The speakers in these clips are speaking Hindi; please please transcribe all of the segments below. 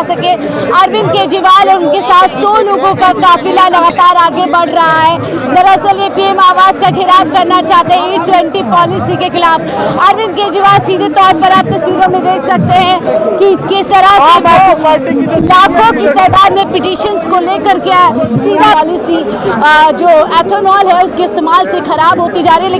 सके। अरविंद केजरीवाल और उनके साथ 100 लोगों का काफिला लगातार आगे बढ़ रहा है। दरअसल ये पीएम आवास का घेराव करना चाहते हैं E20 पॉलिसी के खिलाफ। अरविंद केजरीवाल सीधे तौर पर आप तस्वीरों में देख सकते हैं कि किस तरह से लाखों की तादाद में पिटीशंस को लेकर के सीधा पॉलिसी जो एथेनॉल है उसके इस्तेमाल से खराब होती जा रही है।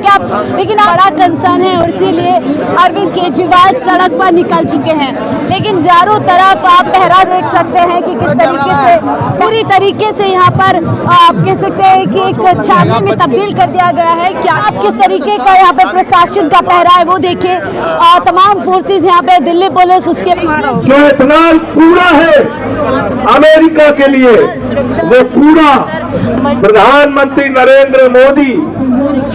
लेकिन बड़ा कंसर्न है और इसीलिए अरविंद केजरीवाल सड़क पर निकल चुके हैं। लेकिन चारों तरफ आप पहरा देख सकते हैं कि किस तरीके से पूरी तरीके से यहाँ पर आप कह सकते हैं कि एक छावनी में तब्दील कर दिया गया है। क्या आप किस तरीके का यहाँ पे प्रशासन का पहरा है वो देखिए। तमाम फोर्सेस यहाँ पे दिल्ली पुलिस उसके जो एथेनॉल कूड़ा है अमेरिका के लिए, वो कूड़ा प्रधानमंत्री नरेंद्र मोदी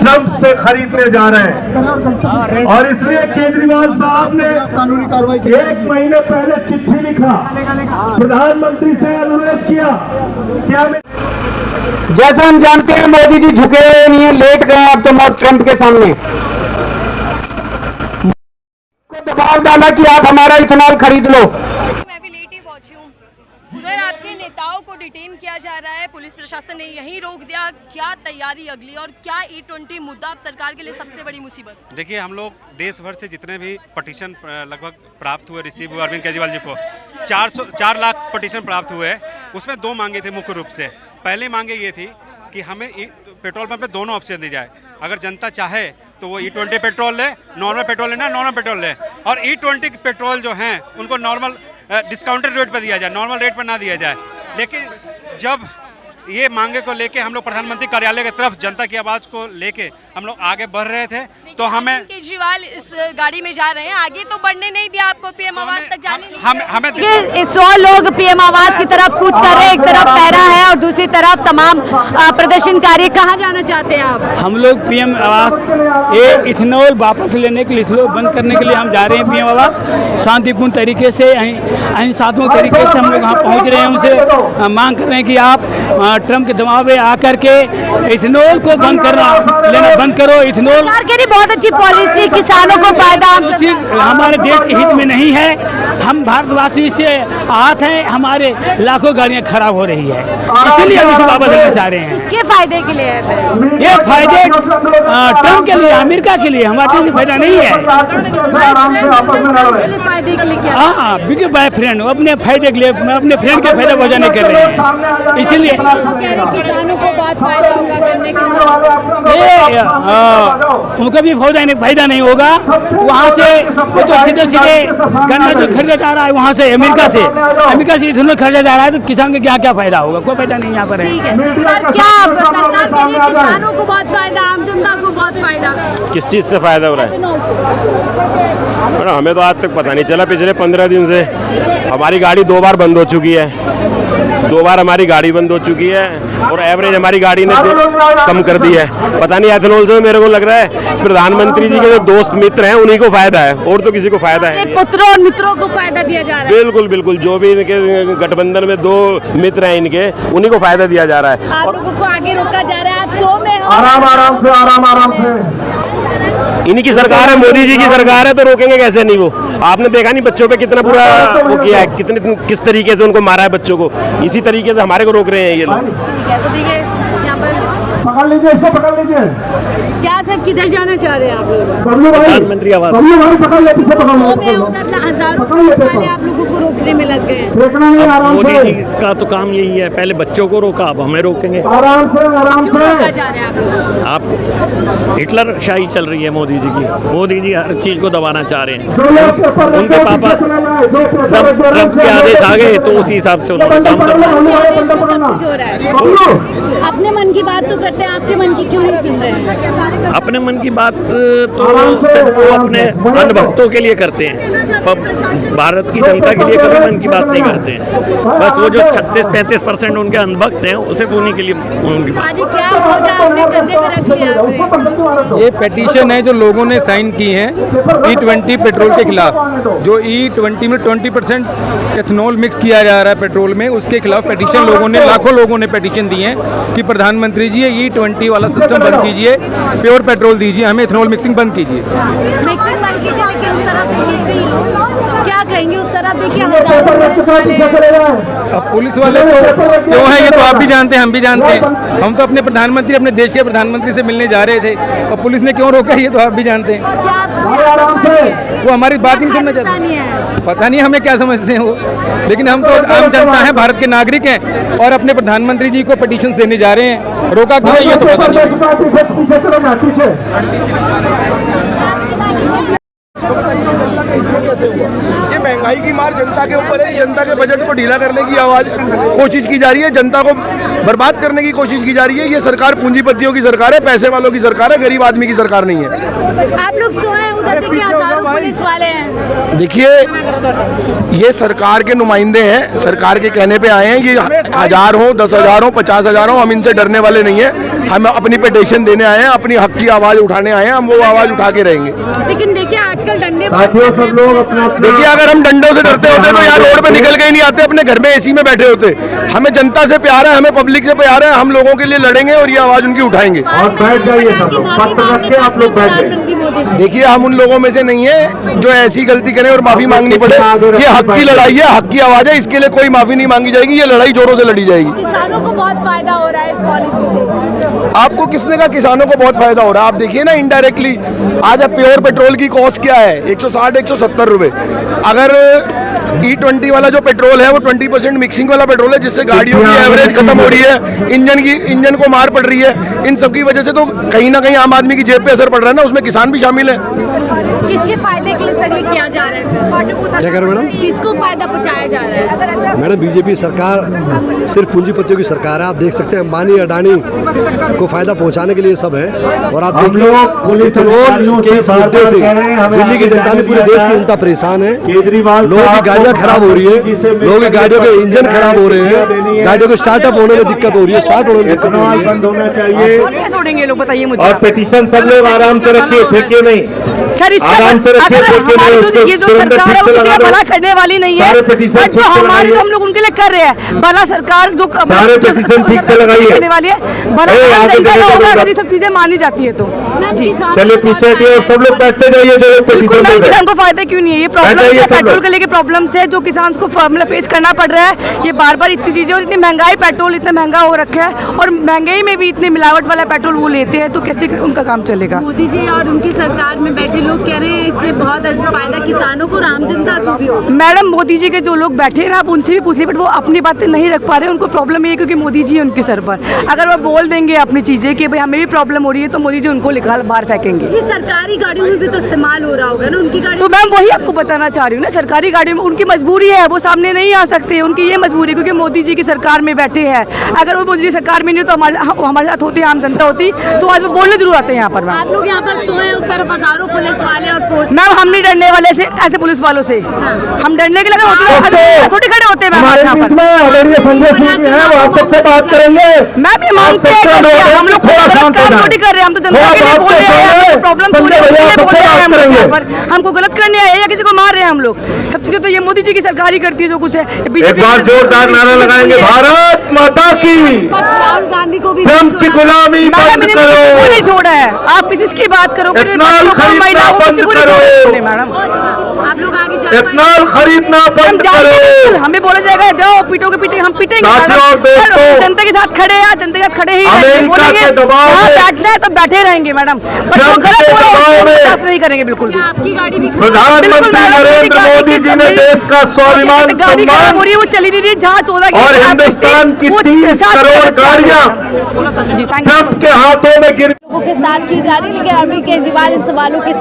ट्रंप से खरीदने जा रहे हैं। और इसलिए केजरीवाल साहब ने कानूनी कार्रवाई 1 महीने पहले चिट्ठी लिखा, प्रधानमंत्री से अनुरोध किया क्या जैसा हम जानते हैं मोदी जी झुके हुए नहीं है, लेट गए अब तो मौत ट्रंप के सामने को दबाव डाला कि आप हमारा इथेनॉल खरीद लो। मैं भी लेट ही पहुंची हूँ। उधर आपके नेताओं को डिटेन किया जा रहा है, पुलिस प्रशासन ने यहीं रोक दिया। क्या तैयारी अगली और क्या E20 मुद्दा सरकार के लिए सबसे बड़ी मुसीबत? देखिए, हम लोग देश भर से जितने भी पटिशन लगभग प्राप्त हुए, रिसीव हुए अरविंद केजरीवाल जी को 4 लाख पटिशन प्राप्त हुए। उसमें 2 मांगे थे मुख्य रूप से। पहली मांगे ये थी कि हमें पेट्रोल पंप पे दोनों ऑप्शन दी जाए। अगर जनता चाहे तो वो E20 पेट्रोल ले, नॉर्मल पेट्रोल लेना नॉर्मल पेट्रोल ले, और E20 पेट्रोल जो हैं उनको नॉर्मल डिस्काउंटेड रेट पर दिया जाए, नॉर्मल रेट पर ना दिया जाए। लेकिन जब ये मांगे को लेके हम लोग प्रधानमंत्री कार्यालय की तरफ जनता की आवाज़ को लेके हम लोग आगे बढ़ रहे थे तो हमें केजरीवाल इस गाड़ी में जा रहे हैं, आगे तो बढ़ने नहीं दिया आपको, पीएम आवास तक जाने नहीं हमें 100 लोग पीएम आवास की तरफ कूच कर रहे हैं। एक तरफ पहरा है और दूसरी तरफ तमाम प्रदर्शनकारी। कहाँ जाना चाहते हैं आप? हम लोग पीएम आवास इथेनॉल वापस लेने के लिए, इथेनॉल बंद करने के लिए हम जा रहे हैं पीएम आवास। शांतिपूर्ण तरीके से अहिंसात्मक तरीके से हम लोग वहाँ पहुँच रहे हैं। उनसे मांग कर रहे हैं कि आप ट्रंप के दबाव में आकर के इथेनॉल को बंद लेना बंद करो। इथेनॉल सरकार की बहुत अच्छी पॉलिसी, किसानों को फायदा हमारे देश के हित में नहीं है। हम भारतवासी से आहत हैं, हमारे लाखों गाड़ियां खराब हो रही है, इसीलिए हम इसे वापस लेना चाह रहे हैं। किसके फायदे के लिए है? ये फायदे ट्रंप के लिए, अमेरिका के लिए, हमारे देश में फायदा नहीं है। फायदे के लिए क्या? हाँ, बिग बाय फ्रेंड, अपने फायदे के लिए, अपने फ्रेंड के फायदा बचाने कर रहे हैं, इसीलिए किसानों को बहुत फायदा होगा करने के उनका भी फायदा नहीं होगा। वहाँ से वो तो सीधे गन्ना जो खरीदा जा रहा है वहाँ से अमेरिका से इथेनॉल खरीदा जा रहा है, तो किसान का क्या फायदा होगा? कोई फायदा नहीं यहाँ पर है। सर, क्या सरकार के लिए किसानों को बहुत फायदा, आम जनता को बहुत फायदा? किस चीज़ से फायदा हो रहा है? हमें तो आज तक पता नहीं चला। पिछले 15 दिन से हमारी गाड़ी 2 बार बंद हो चुकी है, 2 बार हमारी गाड़ी बंद हो चुकी है, और एवरेज हमारी गाड़ी ने कम कर दी है। पता नहीं एथेनॉल से मेरे को लग रहा है प्रधानमंत्री जी के जो दोस्त मित्र हैं उन्हीं को फायदा है, और तो किसी को फायदा है। पुत्रों और मित्रों को फायदा दिया जा रहा है। बिल्कुल बिल्कुल, जो भी इनके गठबंधन में 2 मित्र हैं इनके, उन्हीं को फायदा दिया जा रहा है। आप लोगों को आगे रोका जा रहा है। आप 100 में आराम से इन्हीं की सरकार है, मोदी जी की सरकार है, तो रोकेंगे कैसे नहीं? वो आपने देखा नहीं बच्चों पे कितना बुरा वो किया है, किस तरीके से उनको मारा है बच्चों को। इसी तरीके से हमारे को रोक रहे हैं ये लोग। पकड़ लीजिए, इसको पकड़ लीजिए। क्या सर, किधर जाना चाह रहे हैं आप लोग? प्रधानमंत्री आवास पकड़ ले, पीछे पकड़ उधर हजारों पहले आप लोगों को रोकने में लग गए। मोदी जी का तो काम यही है, पहले बच्चों को रोका, अब हमें रोकेंगे। आराम से क्यों रोका जा रहा है आप लोग? हिटलर शाही चल रही है मोदी जी की। मोदी जी हर चीज को दबाना चाह रहे हैं। उनके पापा ट्रंप के आदेश आ गए तो उसी हिसाब से उन्होंने काम करना। अपने मन की बात तो करते हैं, आपके मन की क्यों नहीं सुन रहे हैं? अपने मन की बात तो सिर्फ वो अपने अनभक्तों के लिए करते हैं, भारत की जनता के लिए कभी मन की बात नहीं करते हैं। बस वो जो 36-35% उनके अनभक्त हैं, सिर्फ उन्हीं के लिए उनकी बात। क्या आपने कंधे पे रख लिया? ये पेटिशन है जो लोगों ने साइन की है E20 पेट्रोल के खिलाफ। जो E20 में 20% एथेनॉल मिक्स किया जा रहा है पेट्रोल में, उसके खिलाफ पेटिशन लोगों ने, लाखों लोगों ने पेटिशन दी है कि प्रधानमंत्री जी E20 वाला सिस्टम बंद कीजिए, प्योर पेट्रोल दीजिए, हमें इथेनॉल मिक्सिंग बंद कीजिए। मिक्सिंग बंद कीजिए, लेकिन उस तरफ क्या कहेंगे? उस तरफ देखिए अब पुलिस वाले तो क्यों हैं ये तो आप भी जानते हैं, हम भी जानते हैं। हम तो अपने प्रधानमंत्री, अपने देश के प्रधानमंत्री से मिलने जा रहे थे और पुलिस ने क्यों रोका ये तो आप भी जानते हैं। वो हमारी बात ही नहीं सुनना चाहते। पता नहीं हमें क्या समझते हैं वो, लेकिन हम तो आम जनता है, भारत के नागरिक हैं और अपने प्रधानमंत्री जी को पिटीशन देने जा रहे हैं। रोका क्यों है ये तो पता नहीं। ये महंगाई की मार जनता के ऊपर है। जनता के बजट को ढीला करने की कोशिश की जा रही है, जनता को बर्बाद करने की कोशिश की जा रही है। ये सरकार पूंजीपतियों की सरकार है, पैसे वालों की सरकार है, गरीब आदमी की सरकार नहीं है। आप लोग सोए हैं उधर, देखिए हजारों पुलिस वाले हैं। देखिए ये सरकार के नुमाइंदे हैं, सरकार के कहने पे आए हैं। ये 1000 हो, 10,000 हो, 50,000 हो, हम इनसे डरने वाले नहीं है। हम अपनी पिटीशन देने आए हैं, अपनी हक की आवाज उठाने आए हैं, हम वो आवाज उठा के रहेंगे। लेकिन देखिए आजकल डंडे, सब लोग अपना देखिए अगर हम डंडों से डरते होते तो यहाँ रोड पे निकल के ही नहीं आते, अपने घर में एसी में बैठे होते। हमें जनता से प्यार है, हमें पब्लिक से प्यार है, हम लोगों के लिए लड़ेंगे और ये आवाज उनकी उठाएंगे। और बैठ जाइए सब लोग, पत्र रख के आप लोग बैठ जाइए। देखिए हम उन लोगों में से नहीं है जो ऐसी गलती करें और माफी मांगनी पड़े। ये हक की लड़ाई है, हक की आवाज है, इसके लिए कोई माफी नहीं मांगी जाएगी। ये लड़ाई जोरों से लड़ी जाएगी। किसानों को बहुत फायदा हो रहा है इस पॉलिसी से। आपको किसने कहा किसानों को बहुत फायदा हो रहा है? आप देखिए ना इनडायरेक्टली आज अब प्योर पेट्रोल की कॉस्ट क्या है, 160-170 रुपए। अगर E20 वाला जो पेट्रोल है वो 20% मिक्सिंग वाला पेट्रोल है, जिससे गाड़ियों की एवरेज खत्म हो रही है, इंजन को मार पड़ रही है। इन सब की वजह से तो कहीं ना कहीं आम आदमी की जेब पे असर पड़ रहा है ना, उसमें किसान भी शामिल है। किसके फायदे के लिए सर ये किया जा रहा है? क्या कर मैडम? किसको फायदा पहुंचाया जा रहा है? अगर मैडम बीजेपी सरकार सिर्फ पूंजीपतियों की सरकार है। आप देख सकते हैं अंबानी अडानी को फायदा पहुंचाने के लिए सब है। और आप देखिए इथेनॉल के इस मुद्दे से दिल्ली की जनता ने, पूरे देश की जनता परेशान है। लोगों की गाड़ियां खराब हो रही है, लोगों की गाड़ियों के इंजन खराब हो रहे हैं, गाड़ियों को स्टार्टअप होने में दिक्कत हो रही है, स्टार्ट होने में दिक्कत हो रही है। बंद होना चाहिए। क्या छोड़ेंगे लोग, बताइए मुझे। और पिटीशन सब लोग आराम से रखिए, फेंकिए नहीं सर। इसका आराम से रखिए, फेंकिए नहीं। ये जो सरकार है वो किसी का भला करने वाली नहीं है। बट जो हमारे जो हम लोग उनके लिए कर रहे हैं, भला सरकार जो सारे पिटीशन ठीक से लगाइए करने वाली है, भला होगा अगर ये सब चीजें मानी जाती है तो। जी चलिए पीछे हटिए, सब लोग बैठते जाइए। जो लोग पिटीशन दे रहे हैं, किसान को फायदा क्यों नहीं है? ये प्रॉब्लम है, पेट्रोल के लेके प्रॉब्लम है जो किसान को मतलब फेस करना पड़ रहा है। ये बार बार इतनी चीजें और इतनी महंगाई, पेट्रोल इतना महंगा हो रखा है और महंगाई में भी इतनी मिलावट वाला पेट्रोल वो लेते हैं, तो कैसे उनका काम चलेगा? मोदी जी और उनकी सरकार में बैठे लोग कह रहे हैं इससे बहुत फायदा किसानों को, आम जनता को भी होगा। मैडम मोदी जी के जो लोग बैठे हैं ना, आप उनसे भी पूछ लीजिए, बट वो अपनी बातें नहीं रख पा रहे हैं। उनको प्रॉब्लम ये है क्योंकि मोदी जी है उनके सर पर। अगर वो बोल देंगे अपनी चीजें कि भाई हमें भी प्रॉब्लम हो रही है, तो मोदी जी उनको निकाल बाहर फेंकेंगे। ये सरकारी गाड़ियों में भी तो इस्तेमाल हो रहा होगा ना उनकी गाड़ी। तो मैम वही आपको बताना चाह रही हूँ ना, सरकारी गाड़ियों में उनकी मजबूरी है, वो सामने नहीं आ सकते। उनकी ये मजबूरी क्योंकि मोदी जी की सरकार में बैठे हैं। अगर वो मोदी जी सरकार में नहीं तो हमारे साथ होती, आम जनता होती, तो आज वो बोलने जरूर आते हैं यहाँ पर। आप लोग यहाँ पर सोए, उस तरफ हजारों पुलिस वाले और फोर्स। मैम हम नहीं डरने वाले से ऐसे पुलिस वालों से। हम डरने के लिए थोड़ी खड़े होते हैं। हमारे बीच में आदरणीय संजय सिंह जी हैं, वो आप सबसे बात करेंगे। मैम ये मानते हैं कि हम लोग थोड़ी कर रहे हैं, हम तो जनता के लिए बोल रहे हैं, प्रॉब्लम पूरे बोल रहे हैं, हमको गलत करने आए या किसी को मार रहे हैं हम लोग। सब चीजें तो ये मोदी जी की सरकार ही करती है जो कुछ है। एक बार जोरदार नारा लगाएंगे, भारत माता की। राहुल गांधी को भी ट्रंप की गुलामी बंद करो। नहीं छोड़ा है, आप किसकी बात करो? इथेनॉल खरीदना बंद करो। मैडम आप लोग आगे इथेनॉल खरीदना बंद करो। हमें बोला जाएगा जाओ पीटो के पीटे, हम पीटेंगे। जनता के साथ खड़े हैं, जनता के साथ खड़े ही बैठना है तो बैठे रहेंगे मैडम, पर वो गलत नहीं करेंगे बिल्कुल भी। आपकी गाड़ी भी प्रधानमंत्री नरेंद्र मोदी जी ने देश का स्वाभिमान सम्मान हो रही है, वो चली नहीं रही जहाँ 14 और हिंदुस्तान की 30 करोड़ गाड़ियाँ ट्रंप के हाथों में गिर के साथ की जा रही है। लेकिन अरविंद केजरीवाल इन सवालों के